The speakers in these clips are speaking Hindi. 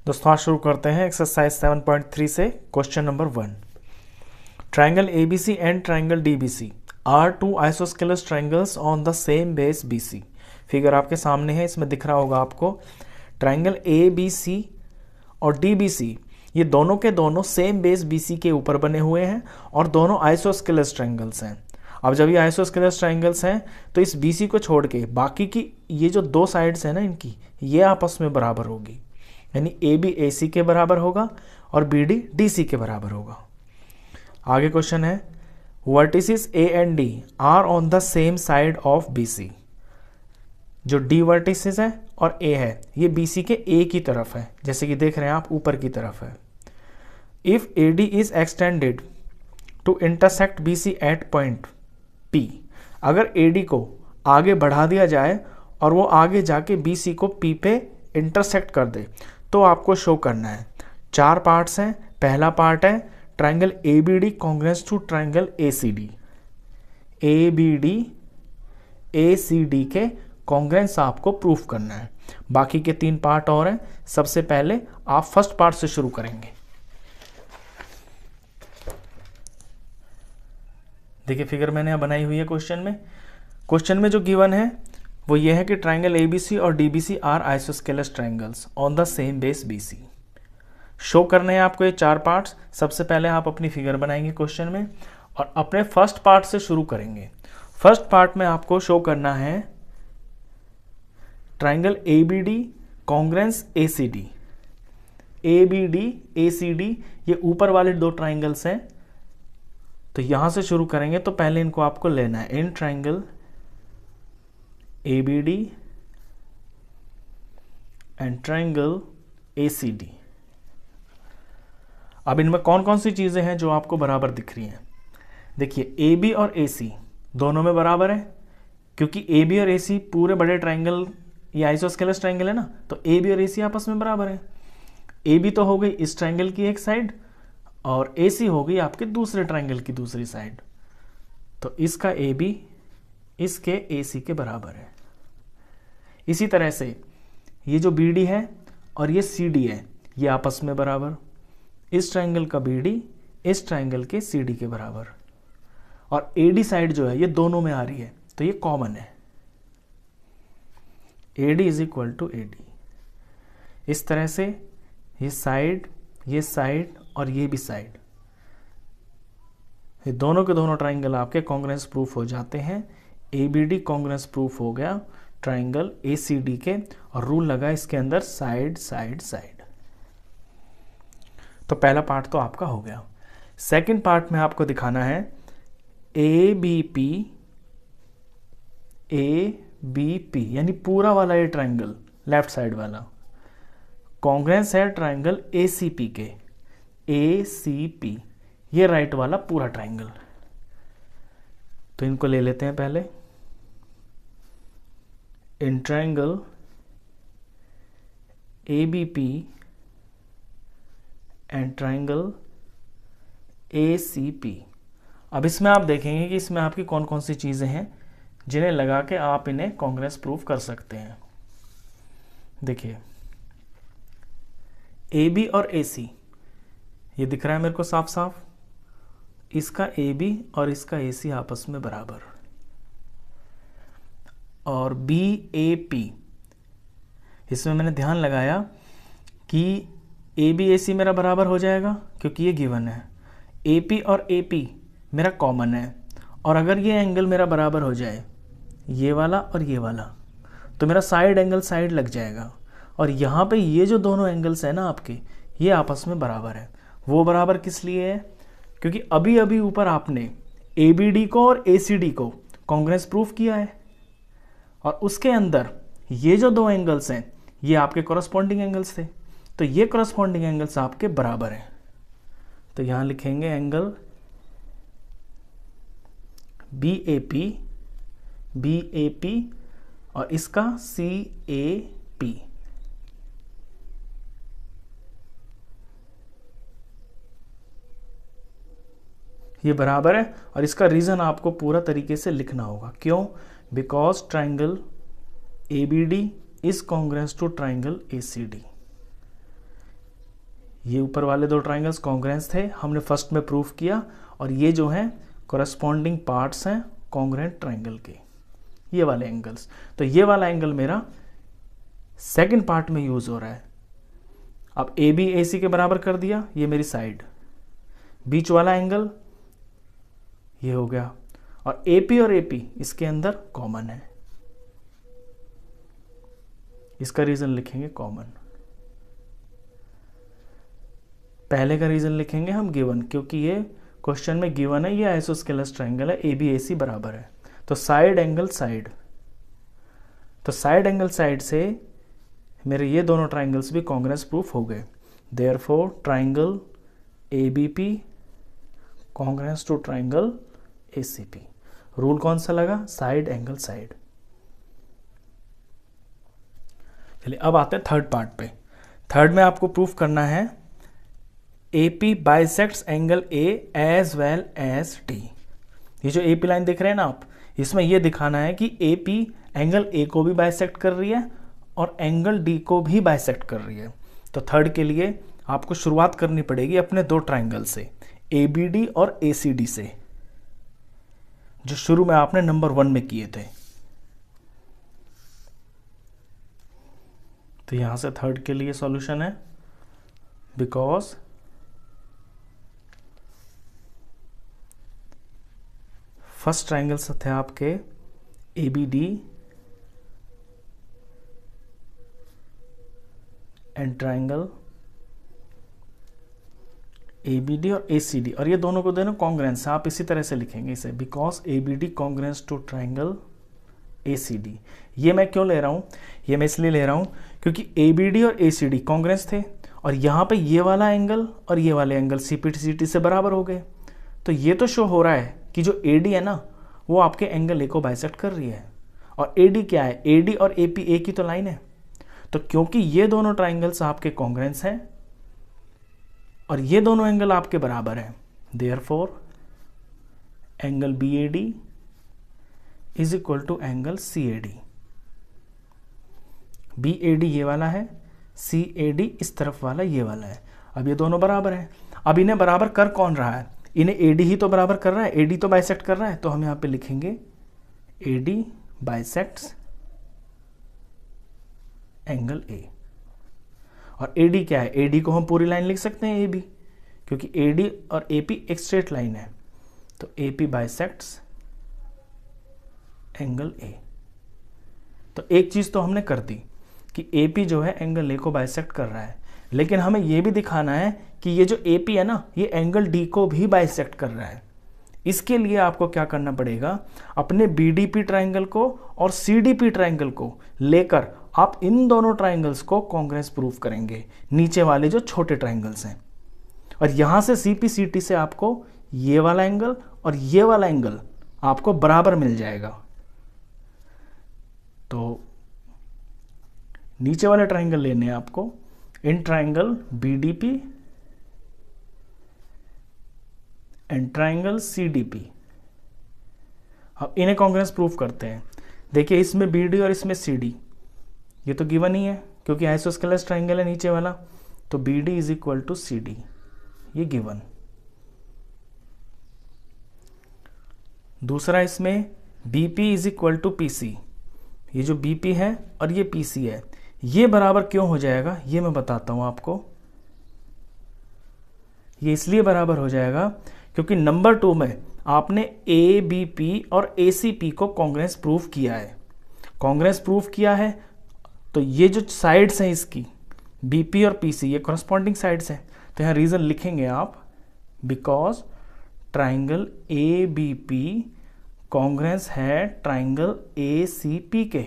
दोस्तों आज शुरू करते हैं एक्सरसाइज 7.3 से question number 1। Triangle ABC and triangle DBC are two isosceles triangles on the same base BC। Figure आपके सामने है, इसमें दिख रहा होगा आपको। ट्राइंगल ABC और DBC ये दोनों के दोनों सेम बेस BC के ऊपर बने हुए हैं और दोनों आइसोस्केलस ट्राइंगल्स हैं। अब जब ये आइसोस्केलस ट्राइंगल्स हैं तो इस BC को छोड़ के बाकी की ये जो दो साइड्स हैं ना इनकी, ये आपस में बराबर होगी, यानी AB AC के बराबर होगा और BD DC के बराबर होगा। आगे क्वेश्चन है vertices A and D are on the same side of BC। जो D वर्टिसेस है और A है ये BC के A की तरफ है, जैसे कि देख रहे हैं आप ऊपर की तरफ है। If AD is extended to intersect BC at point P, अगर AD को आगे बढ़ा दिया जाए और वो आगे जाके BC को P पे इंटरसेक्ट कर दे तो आपको शो करना है। 4 पार्ट्स हैं। पहला पार्ट है triangle ABD congruence to triangle ACD। ABD ACD के कॉन्ग्रेंस आपको प्रूफ करना है। बाकी के 3 पार्ट और हैं। सबसे पहले आप फर्स्ट पार्ट से शुरू करेंगे। देखिए फिगर मैंने यहाँ बनाई हुई है क्वेश्चन में जो गिवन है वो ये है कि ट्राइंगल ABC और DBC are isosceles triangles on the same base BC। Show करने हैं आपको ये 4 पार्ट्स। सबसे पहले आप अपनी फिगर बनाएंगे क्वेश्चन में और अपने फर्स्ट पार्ट से शुरू करेंगे। फर्स्ट पार्ट में आपको शो करना है triangle ABD congruence ACD। ABD ACD ये ऊपर वाले 2 ट्राइंगल्स हैं, तो यहां से शुरू करेंगे। तो पहले इनको आपको लेना है in triangle ABD and triangle ACD। अब इनमें कौन कौन सी चीजें हैं जो आपको बराबर दिख रही हैं। देखिए AB और AC दोनों में बराबर है, क्योंकि AB और AC पूरे बड़े ट्राइंगल ये आइसोस्केलस ट्राइंगल है ना, तो AB और AC आपस में बराबर है। AB तो हो गई इस ट्राइंगल की एक साइड और AC हो गई आपके दूसरे ट्राइंगल की दूसरी साइड, तो इसका AB इसके AC के बराबर है। इसी तरह से ये जो BD है और ये CD है ये आपस में बराबर। इस ट्राइंगल का BD इस ट्राइंगल के CD के बराबर, और AD साइड जो है ये दोनों में आ रही है तो ये कॉमन है। AD is equal to AD। इस तरह से ये साइड और ये भी साइड, ये दोनों के दोनों ट्राइंगल आपके कॉन्ग्रेंस प्रूफ हो जाते हैं। ABD कॉन्ग्रेंस प्रूफ हो गया ट्राइंगल ACD के, और रूल लगा इसके अंदर साइड साइड साइड। तो पहला पार्ट तो आपका हो गया। सेकंड पार्ट में आपको दिखाना है ABP यानी पूरा वाला ये ट्राइंगल लेफ्ट साइड वाला कॉन्ग्रेंस है ट्राइंगल ACP के। ACP ये राइट वाला पूरा ट्राइंगल। तो इनको ले लेते हैं पहले। In triangle ABP and triangle ACP। अब इसमें आप देखेंगे कि इसमें आपकी कौन कौन सी चीजें हैं जिन्हें लगा के आप इन्हें कॉन्ग्रेंस प्रूफ कर सकते हैं। देखिए AB और AC ये दिख रहा है मेरे को साफ साफ। इसका AB और इसका AC आपस में बराबर, और BAP इसमें मैंने ध्यान लगाया कि AB AC मेरा बराबर हो जाएगा क्योंकि ये गिवन है। AP और AP मेरा कॉमन है, और अगर ये एंगल मेरा बराबर हो जाए ये वाला और ये वाला तो मेरा साइड एंगल साइड लग जाएगा, और यहाँ पे ये जो दोनों एंगल्स हैं ना आपके ये आपस में बराबर है। वो बराबर किस लिए है? क्योंकि अभी अभी ऊपर आपने ABD को और ACD को कॉन्ग्रेंस प्रूफ किया है, और उसके अंदर ये जो 2 एंगल्स हैं ये आपके कॉरस्पॉन्डिंग एंगल्स थे, तो ये कॉरस्पॉन्डिंग एंगल्स आपके बराबर हैं। तो यहां लिखेंगे एंगल BAP और इसका CAP। ये बराबर है, और इसका रीजन आपको पूरा तरीके से लिखना होगा। क्यों? Because triangle ABD is congruence to triangle ACD। ये ऊपर वाले दो ट्राइंगल्स कॉन्ग्रेंस थे, हमने फर्स्ट में प्रूफ किया, और ये जो हैं कोरस्पॉन्डिंग पार्ट्स हैं कॉन्ग्रेंट ट्राइंगल के, ये वाले एंगल्स। तो ये वाला एंगल मेरा सेकंड पार्ट में यूज हो रहा है। अब ए बी ए सी के बराबर कर दिया, ये मेरी साइड, बीच वाला एंगल ये हो गया, और ए पी और ए पी इसके अंदर कॉमन है, इसका रीजन लिखेंगे कॉमन। पहले का रीजन लिखेंगे हम गिवन, क्योंकि ये क्वेश्चन में गिवन है, ये आइसोस्केलस ट्राइंगल है, ए बी ए सी बराबर है। तो साइड एंगल साइड, तो साइड एंगल साइड से मेरे ये दोनों ट्राइंगल्स भी कॉन्ग्रेंस प्रूफ हो गए। Therefore triangle A B P congruence to triangle A C P. Rule कौन सा लगा? Side angle side. चलिए अब आते हैं थर्ड पार्ट पे। थर्ड में आपको प्रूफ करना है AP bisects angle A as well as D। ये जो AP लाइन देख रहे हैं ना आप, इसमें ये दिखाना है कि AP एंगल A को भी बाइसेक्ट कर रही है और एंगल D को भी बाइसेक्ट कर रही है। तो थर्ड के लिए आपको शुरुआत करनी पड़ेगी अपने दो ट्राइंगल से, ABD और ACD से, जो शुरू में आपने नंबर 1 में किए थे। तो यहां से थर्ड के लिए सॉल्यूशन है, बिकॉज फर्स्ट ट्राइंगल्स थे आपके ABD एंड ट्राइंगल ABD और ACD, और ये दोनों को दोनों कॉन्ग्रेंस है। आप इसी तरह से लिखेंगे इसे, because ABD congruence to triangle ACD। ये मैं क्यों ले रहा हूँ? ये मैं इसलिए ले रहा हूँ क्योंकि ABD और ACD कॉन्ग्रेंस थे, और यहाँ पे ये वाला एंगल और ये वाले एंगल CPCT से बराबर हो गए। तो ये तो शो हो रहा है कि जो AD है ना, वो आपके एंगल A को बाइसेक्ट कर रही है, और AD क्या है? AD और AP एक ही तो लाइन है। तो क्योंकि ये दोनों ट्राइंगल्स आपके कॉन्ग्रेंस हैं और ये दोनों एंगल आपके बराबर हैं, therefore angle BAD is equal to angle CAD। BAD ये वाला है, CAD इस तरफ वाला ये वाला है। अब ये दोनों बराबर हैं। अब इन्हें बराबर कर कौन रहा है? इन्हें AD ही तो बराबर कर रहा है, AD तो बाइसेक्ट कर रहा है। तो हम यहाँ पे लिखेंगे AD बाइसेक्ट्स एंगल A। और AD क्या है? AD को हम पूरी लाइन लिख सकते हैं AB, क्योंकि AD और AP एक स्ट्रेट लाइन है। तो AP बाइसेक्ट्स एंगल A। तो एक चीज तो हमने कर दी कि AP जो है एंगल A को बाइसेक्ट कर रहा है, लेकिन हमें यह भी दिखाना है कि ये जो AP है ना, ये एंगल D को भी बाइसेक्ट कर रहा है। इसके लिए आपको क्या करना पड़ेगा? अपने BDP ट्राइंगल को और CDP ट्राइंगल को लेकर आप इन दोनों ट्राइंगल्स को कॉन्ग्रेंस प्रूफ करेंगे, नीचे वाले जो छोटे ट्राइंगल्स हैं। और यहां से CPCT से आपको ये वाला एंगल और ये वाला एंगल आपको बराबर मिल जाएगा। तो नीचे वाले ट्राइंगल लेने हैं आपको, in triangle BDP and triangle CDP। अब इन्हें कॉन्ग्रेंस प्रूफ करते हैं। देखिए इसमें BD और इसमें CD, ये तो गिवन ही है क्योंकि आइसोस्केलस ट्राइंगल है नीचे वाला। तो BD is equal to CD, ये गिवन। दूसरा इसमें BP is equal to PC। ये जो BP है और ये PC है, ये बराबर क्यों हो जाएगा ये मैं बताता हूं आपको। ये इसलिए बराबर हो जाएगा क्योंकि नंबर 2 में आपने ABP और ACP को कॉन्ग्रेंस प्रूफ किया है। कॉन्ग्रेंस प्रूफ किया है तो ये जो साइड्स हैं इसकी BP और PC, ये कॉरस्पॉन्डिंग साइड्स हैं। तो यहाँ रीजन लिखेंगे आप, बिकॉज ट्राइंगल ABP कॉन्ग्रेंस है ट्राइंगल ACP के।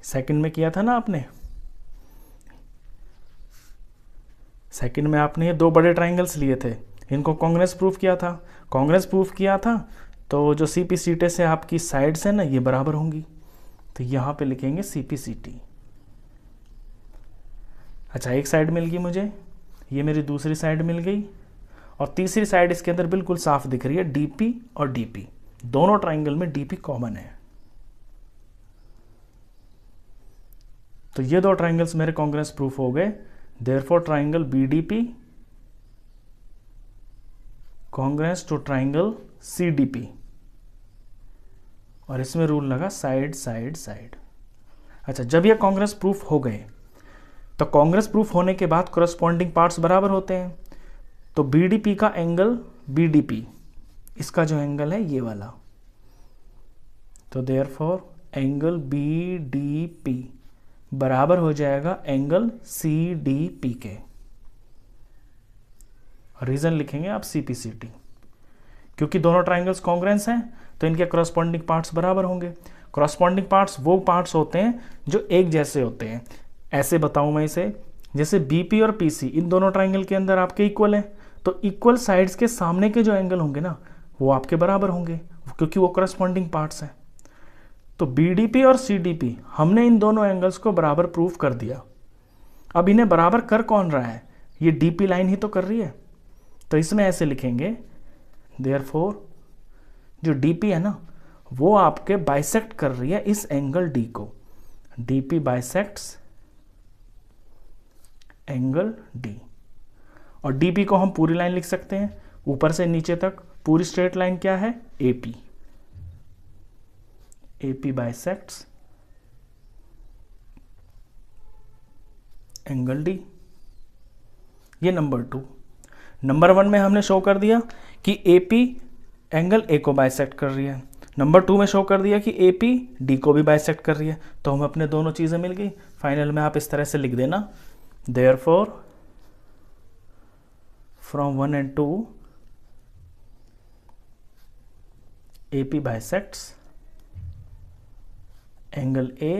सेकंड में किया था ना आपने, सेकंड में आपने ये दो बड़े ट्राइंगल्स लिए थे, इनको कॉन्ग्रेंस प्रूफ किया था। कॉन्ग्रेंस प्रूफ किया था तो जो CPCT से आपकी साइड्स है ना, ये बराबर होंगी। तो यहां पे लिखेंगे CPCT। अच्छा, एक साइड मिल गई मुझे, ये मेरी दूसरी साइड मिल गई, और तीसरी साइड इसके अंदर बिल्कुल साफ दिख रही है, DP और DP। दोनों ट्राइंगल में DP कॉमन है। तो ये दो ट्राइंगल्स मेरे कॉन्ग्रेंस प्रूफ हो गए। Therefore triangle BDP congruence to triangle CDP, और इसमें रूल लगा साइड साइड साइड। अच्छा, जब ये कांग्रेस प्रूफ हो गए तो कांग्रेस प्रूफ होने के बाद करस्पॉन्डिंग पार्ट्स बराबर होते हैं, तो बीडीपी का एंगल बीडीपी, इसका जो एंगल है ये वाला, तो देयरफॉर एंगल बीडीपी बराबर हो जाएगा एंगल सीडीपी के। रीजन लिखेंगे आप सीपीसीटी, क्योंकि दोनों ट्राइंगल्स कॉन्ग्रेंस हैं तो इनके करस्पॉन्डिंग पार्ट्स बराबर होंगे। करस्पॉन्डिंग पार्ट्स वो पार्ट्स होते हैं जो एक जैसे होते हैं। ऐसे बताऊं मैं इसे, जैसे बीपी और पीसी इन दोनों ट्राइंगल के अंदर आपके इक्वल हैं, तो इक्वल साइड्स के सामने के जो एंगल होंगे ना वो आपके बराबर होंगे, क्योंकि वो करस्पॉन्डिंग पार्ट्स हैं। तो बीडीपी और सीडीपी हमने इन दोनों एंगल्स को बराबर प्रूफ कर दिया। अब इन्हें बराबर कर कौन रहा है? ये डीपी लाइन ही तो कर रही है। तो इसमें ऐसे लिखेंगे, देयरफॉर जो डीपी है ना वो आपके बाइसेक्ट कर रही है इस एंगल डी को। डीपी बाइसेक्ट्स एंगल डी, और डीपी को हम पूरी लाइन लिख सकते हैं ऊपर से नीचे तक। पूरी स्ट्रेट लाइन क्या है? AP. AP bisects angle D, ये नंबर 2। नंबर 1 में हमने शो कर दिया कि एपी एंगल ए को बाइसेक्ट कर रही है। नंबर 2 में शो कर दिया कि एपी डी को भी बाइसेक्ट कर रही है। तो हम अपने दोनों चीजें मिल गई। फाइनल में आप इस तरह से लिख देना, therefore from 1 and 2 AP bisects angle A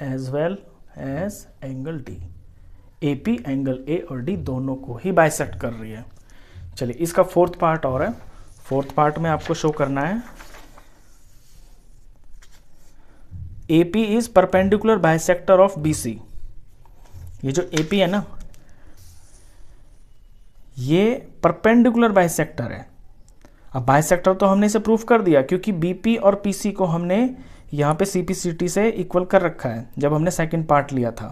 as well as angle D। AP angle A और D दोनों को ही बाइसेक्ट कर रही है। चलिए, इसका 4th पार्ट और है। 4th पार्ट में आपको शो करना है AP is perpendicular bisector of BC। ये जो AP है ना ये परपेंडिकुलर बाइसेक्टर है। अब बाइसेक्टर तो हमने इसे प्रूफ कर दिया, क्योंकि बीपी और पीसी को हमने यहाँ पे सीपीसीटी से इक्वल कर रखा है जब हमने सेकंड पार्ट लिया था।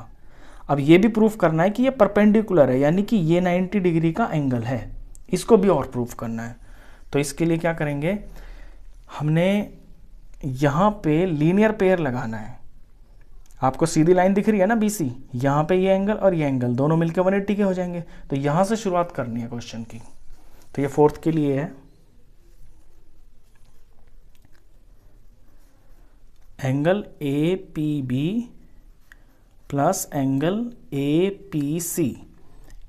अब ये भी प्रूफ करना है कि ये परपेंडिकुलर है, यानी कि ये 90 डिग्री का एंगल है। इसको भी और प्रूफ करना है। तो इसके लिए क्या करेंगे, हमने यहाँ पे लीनियर पेयर लगाना है। आपको सीधी लाइन दिख रही है ना बीसी, यहाँ पे ये एंगल और ये एंगल दोनों मिलकर 180 के हो जाएंगे। तो यहाँ से शुरुआत करनी है क्वेश्चन की। तो ये 4th के लिए है, angle A P B plus angle A P C.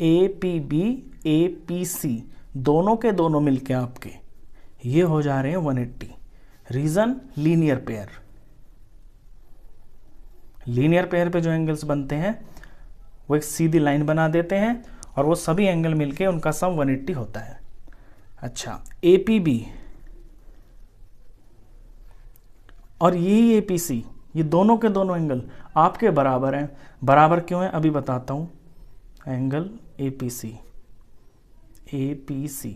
A P B A P C दोनों के दोनों मिलके आपके ये हो जा रहे हैं 180। Reason linear pair. Linear pair पे जो एंगल्स बनते हैं वो एक सीधी लाइन बना देते हैं और वो सभी एंगल मिलके उनका सम 180 होता है। अच्छा, ए पी बी और यही ए पी सी, ये दोनों के दोनों एंगल आपके बराबर हैं। बराबर क्यों है अभी बताता हूं। Angle A P C, A P C,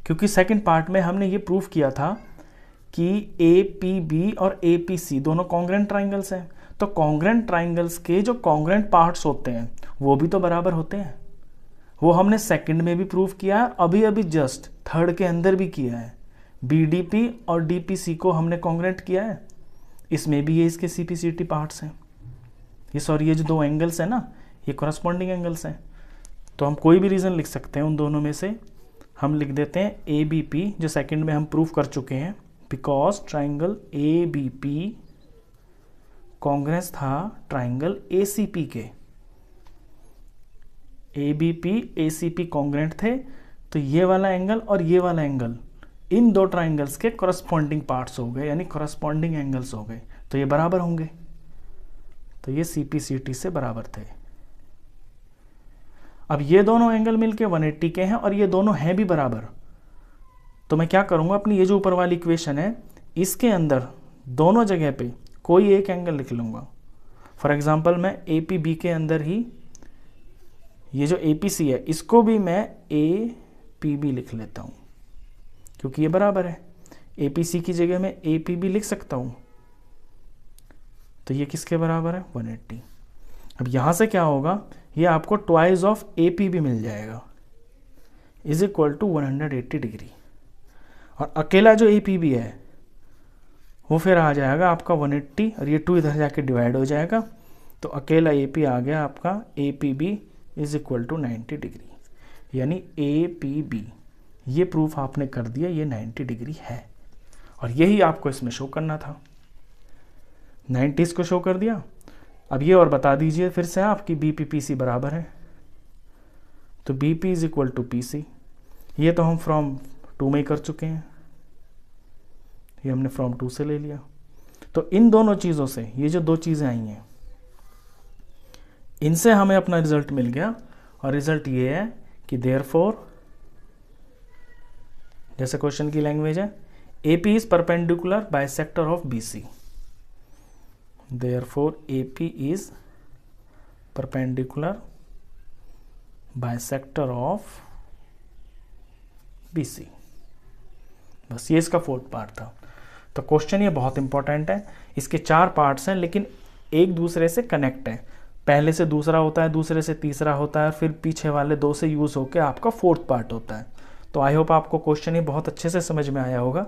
क्योंकि सेकंड पार्ट में हमने ये प्रूफ किया था कि ए पी बी और ए पी सी दोनों कॉन्ग्रेंट ट्राइंगल्स हैं। तो कॉन्ग्रेंट ट्राइंगल्स के जो कॉन्ग्रेंट पार्ट्स होते हैं वो भी तो बराबर होते हैं। वो हमने सेकंड में भी प्रूफ किया है, अभी अभी जस्ट थर्ड के अंदर भी किया है। बीडीपी और डीपीसी को हमने कॉन्ग्रेंट किया है। इसमें भी ये इसके सीपीसीटी पार्ट्स हैं। ये जो दो एंगल्स हैं ना ये कॉरस्पॉन्डिंग एंगल्स हैं। तो हम कोई भी रीज़न लिख सकते हैं उन दोनों में से। हम लिख देते हैं ए बी पी, जो सेकंड में हम प्रूफ कर चुके हैं, because triangle A B P congruence था ट्राइंगल ए सी पी के। A B P A C P congruent थे, तो ये वाला एंगल और ये वाला एंगल इन दो ट्राइंगल्स के कॉरस्पॉन्डिंग पार्ट्स हो गए, यानी कॉरस्पॉन्डिंग एंगल्स हो गए। तो ये बराबर होंगे। तो ये सी पी सी टी से बराबर थे। अब ये दोनों एंगल मिलके 180 के हैं और ये दोनों हैं भी बराबर। तो मैं क्या करूंगा, अपनी ये जो ऊपर वाली इक्वेशन है इसके अंदर दोनों जगह पे कोई एक एंगल लिख लूंगा। फॉर एग्जांपल मैं ए पी बी के अंदर ही ये जो ए पी सी है इसको भी मैं ए पी बी लिख लेता हूं, क्योंकि ये बराबर है। ए पी सी की जगह मैं ए पी बी लिख सकता हूं। तो ये किसके बराबर है 180। अब यहाँ से क्या होगा, ये आपको ट्वाइस ऑफ AP भी मिल जाएगा, इज इक्वल टू 180 डिग्री। और अकेला जो AP भी है वो फिर आ जाएगा आपका 180, और ये 2 इधर जाके डिवाइड हो जाएगा, तो अकेला AP आ गया आपका APB is equal to 90 degree, यानी APB ये प्रूफ आपने कर दिया, ये 90 डिग्री है। और यही आपको इसमें शो करना था, 90 को शो कर दिया। अब ये और बता दीजिए फिर से आप कि BP PC बराबर है, तो BP is equal to PC, ये तो हम फ्रॉम 2 में ही कर चुके हैं, ये हमने फ्रॉम 2 से ले लिया। तो इन दोनों चीज़ों से, ये जो 2 चीज़ें आई हैं, इनसे हमें अपना रिजल्ट मिल गया। और रिजल्ट ये है कि देयरफॉर, जैसे क्वेश्चन की लैंग्वेज है, AP is perpendicular bisector of BC, therefore AP is perpendicular bisector of BC। बस ये इसका 4th पार्ट था। तो क्वेश्चन ये बहुत इंपॉर्टेंट है, इसके 4 पार्ट्स हैं लेकिन एक दूसरे से कनेक्ट है। पहले से दूसरा होता है, दूसरे से तीसरा होता है, फिर पीछे वाले 2 से यूज़ होकर आपका 4th पार्ट होता है। तो आई होप आपको क्वेश्चन ये बहुत अच्छे से समझ में आया होगा।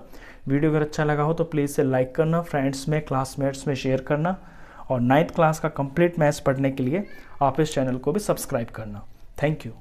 वीडियो अगर अच्छा लगा हो तो प्लीज़ से लाइक करना, फ्रेंड्स में, क्लासमेट्स में शेयर करना, और 9th क्लास का कंप्लीट मैथ्स पढ़ने के लिए आप इस चैनल को भी सब्सक्राइब करना। Thank you.